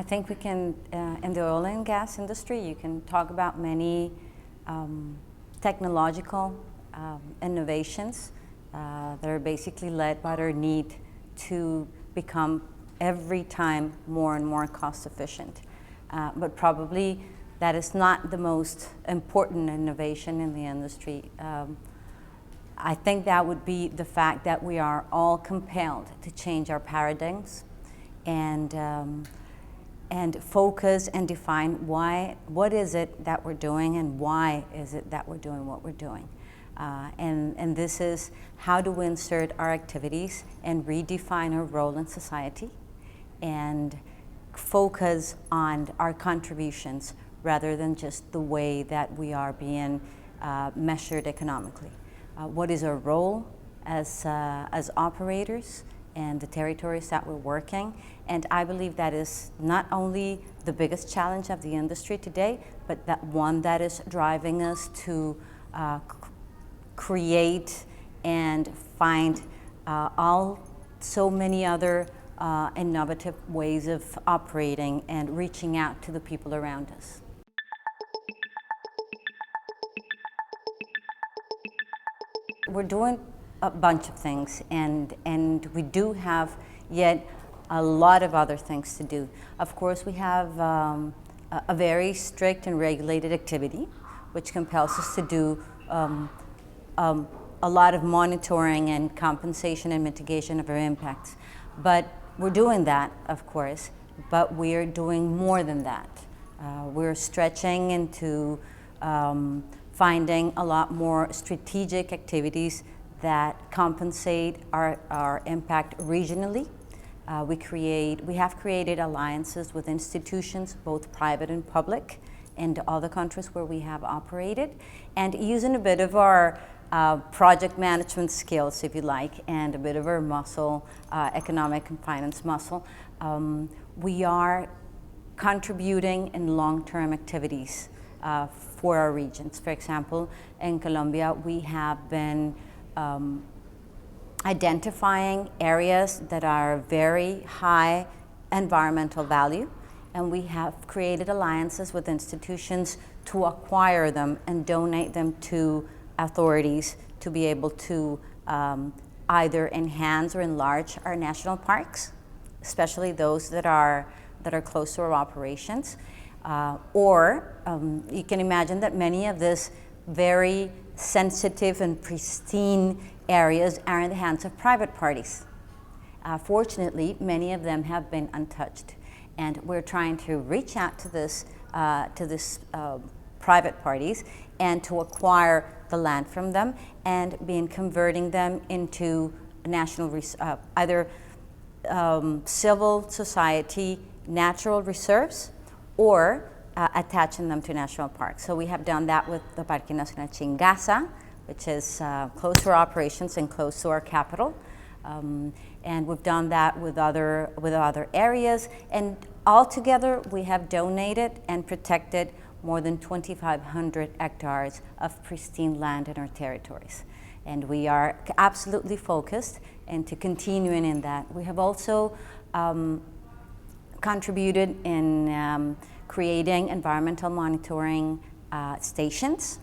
think we can, in the oil and gas industry, you can talk about many technological innovations that are basically led by our need to become every time more and more cost efficient. But probably that is not the most important innovation in the industry. I think that would be the fact that we are all compelled to change our paradigms and focus and define what is it that we're doing and why is it that we're doing what we're doing. And this is how do we insert our activities and redefine our role in society and focus on our contributions rather than just the way that we are being measured economically. What is our role as operators and the territories that we're working? And I believe that is not only the biggest challenge of the industry today, but that one that is driving us to create and find so many other innovative ways of operating and reaching out to the people around us. We're doing a bunch of things, and we do have yet a lot of other things to do. Of course, we have a very strict and regulated activity, which compels us to do a lot of monitoring and compensation and mitigation of our impacts. But we're doing that, of course, but we're doing more than that. We're stretching into finding a lot more strategic activities that compensate our impact regionally. We have created alliances with institutions, both private and public, in all the countries where we have operated, and using a bit of our project management skills, if you like, and a bit of our muscle, economic and finance muscle, we are contributing in long-term activities for our regions. For example, in Colombia, we have been identifying areas that are very high environmental value, and we have created alliances with institutions to acquire them and donate them to authorities to be able to either enhance or enlarge our national parks, especially those that are close to our operations. Or you can imagine that many of these very sensitive and pristine areas are in the hands of private parties. Fortunately, many of them have been untouched, and we're trying to reach out to this private parties and to acquire the land from them and converting them into national either civil society natural reserves or attaching them to national parks. So we have done that with the Parque Nacional Chingaza, which is close to our operations and close to our capital. And we've done that with other areas. And altogether, we have donated and protected more than 2,500 hectares of pristine land in our territories. And we are absolutely focused into continuing in that. We have also contributed in creating environmental monitoring stations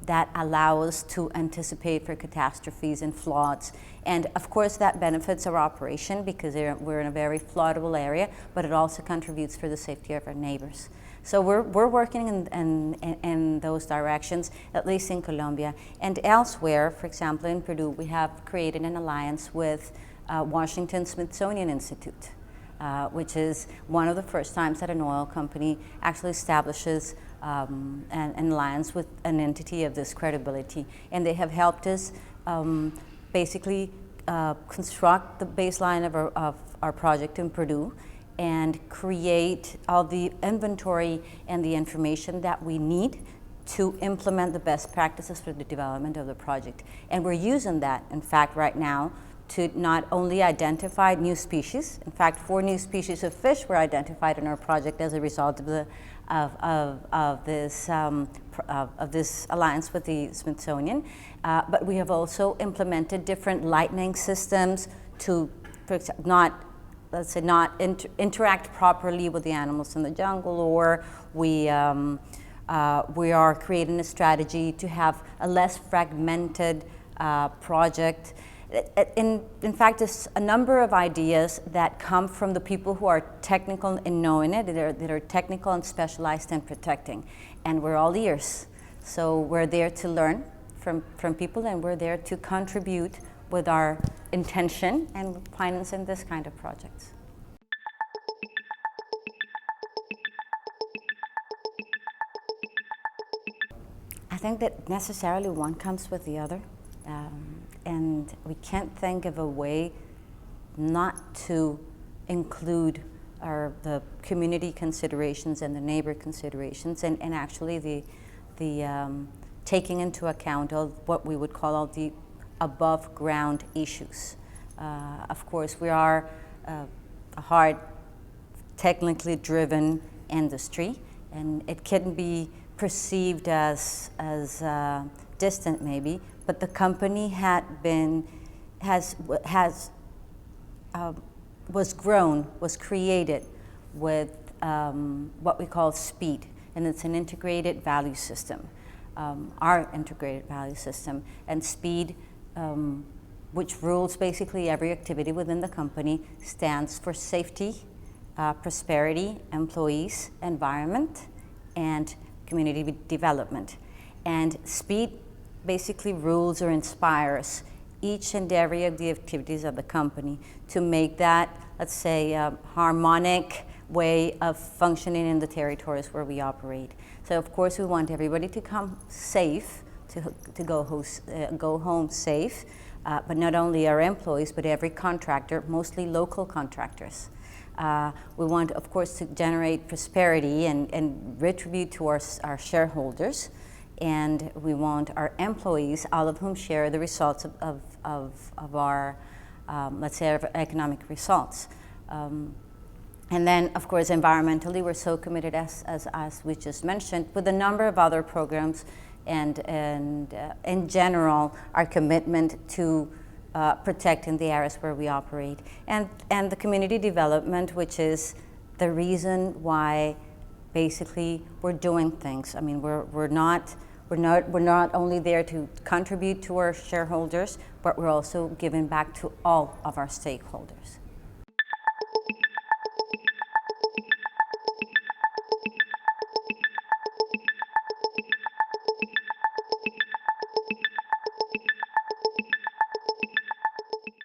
that allow us to anticipate for catastrophes and floods. And of course that benefits our operation because we're in a very floodable area, but it also contributes for the safety of our neighbors. So we're working in those directions, at least in Colombia. And elsewhere, for example, in Peru, we have created an alliance with Washington Smithsonian Institute, which is one of the first times that an oil company actually establishes an alliance with an entity of this credibility. And they have helped us basically construct the baseline of our project in Peru and create all the inventory and the information that we need to implement the best practices for the development of the project. And we're using that, in fact, right now to not only identify new species. In fact, 4 new species of fish were identified in our project as a result of this alliance with the Smithsonian. But we have also implemented different lightning systems to not let's say, not interact properly with the animals in the jungle, or we are creating a strategy to have a less fragmented project. In fact, there's a number of ideas that come from the people who are technical in knowing it, that are technical and specialized in protecting. And we're all ears. So we're there to learn from people, and we're there to contribute with our intention and financing this kind of projects. I think that necessarily one comes with the other. And we can't think of a way not to include the community considerations and the neighbor considerations, and actually the taking into account of what we would call all the above ground issues. Of course, we are a hard, technically driven industry, and it can be perceived as distant maybe, but the company was created with what we call SPEED, and it's an integrated value system, our integrated value system. And SPEED, which rules basically every activity within the company, stands for safety, prosperity, employees, environment, and community development. And SPEED basically rules or inspires each and every of the activities of the company to make that, let's say, a harmonic way of functioning in the territories where we operate. So of course we want everybody to come safe, to go home safe, but not only our employees, but every contractor, mostly local contractors. We want, of course, to generate prosperity and retribute to our shareholders. And we want our employees, all of whom share the results of our, let's say, our economic results. And then, of course, environmentally, we're so committed, as we just mentioned, with a number of other programs, and in general, our commitment to protecting the areas where we operate, and the community development, which is the reason why basically we're doing things. I mean, we're not only there to contribute to our shareholders, but we're also giving back to all of our stakeholders.